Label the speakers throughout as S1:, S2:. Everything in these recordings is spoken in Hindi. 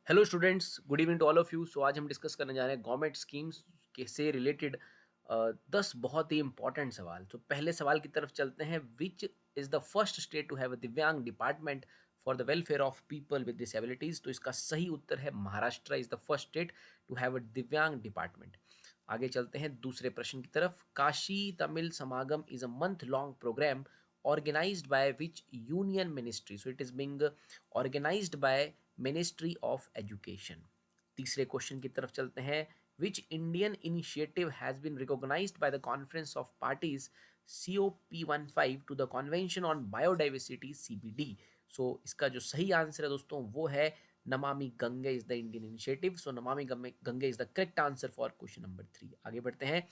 S1: Hello students, good evening to all of you. So आज हम डिस्कस करने जा रहे हैं गवर्नमेंट स्कीम्स के से रिलेटेड 10 बहुत ही इंपॉर्टेंट सवाल। तो पहले सवाल की तरफ चलते हैं। Which is the first state to have a divyang department for the welfare of people with disabilities? तो इसका सही उत्तर है Maharashtra is the first state to have a divyang department. आगे चलते हैं दूसरे प्रश्न की तरफ। Kashi Tamil Samagam is a month long programme organized by which union ministry? So it is being organized by ministry of education. तीसरे क्वेश्चन की तरफ चलते हैं। Which Indian initiative has been recognised by the conference of parties COP15 to the convention on biodiversity CBD? So इसका जो सही आंसर है दोस्तों वो है Namami Gange is the Indian initiative. So Namami Gange is the correct answer for question number 3। आगे बढ़ते हैं।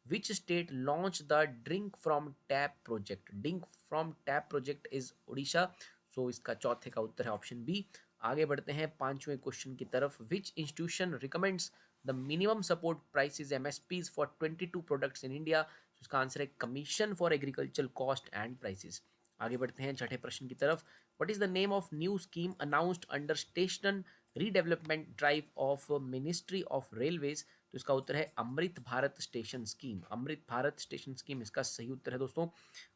S1: Which state launch the drink from tap project? Drink from tap project is Orissa. So इसका चौथे का उत्तर है ऑप्शन बी। आगे बढ़ते हैं पांचवें क्वेश्चन की तरफ। विच institution recommends the minimum support prices MSPs for 22 products in India? इसका आंसर है commission for agriculture cost and prices. आगे बढ़ते हैं छठे प्रश्न की तरफ। What is the name of new scheme announced under station redevelopment drive of ministry of railways? तो इसका उत्तर है Amrit Bharat station scheme. Amrit Bharat station scheme इसका सही उत्तर है दोस्तों।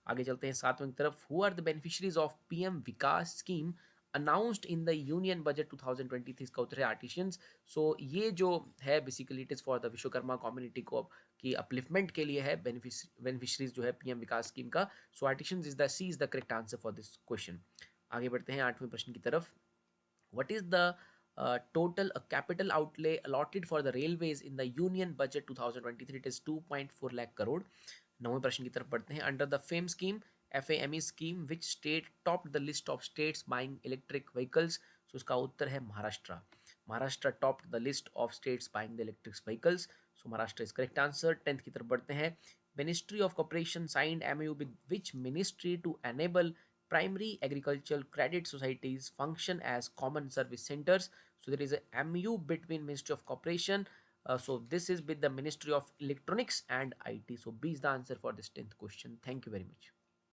S1: आगे चलते हैं सातवें की तरफ। Who are the beneficiaries of PM Vikas scheme announced in the union budget 2023? इसका उत्तर है आर्टिशियंस। सो ये जो है basically it is for the Vishwakarma community को की अपलिफ्टमेंट के लिए है। बेनिफिशरीज जो है PM विकास स्कीम का। So artisans is the C is the correct answer for this question. आगे बढ़ते हैं आठवें प्रश्न की तरफ। What is the total capital outlay allotted for the railways in the union budget 2023? It is 2.4 lakh crore. नौवें प्रश्न की तरफ बढ़ते हैं। Under the FAME scheme FAME scheme which state top the list of states buying electric vehicles? So इसका उत्तर है Maharashtra. Maharashtra top the list of states buying the electric vehicles. So Maharashtra is correct answer. Tenth की तरफ बढ़ते हैं। Ministry of corporation signed MOU with which ministry to enable primary agricultural credit societies function as common service centers? So there is a MU between Ministry of Corporation. So this is with the Ministry of Electronics and IT. So B is the answer for this 10th question. Thank you very much.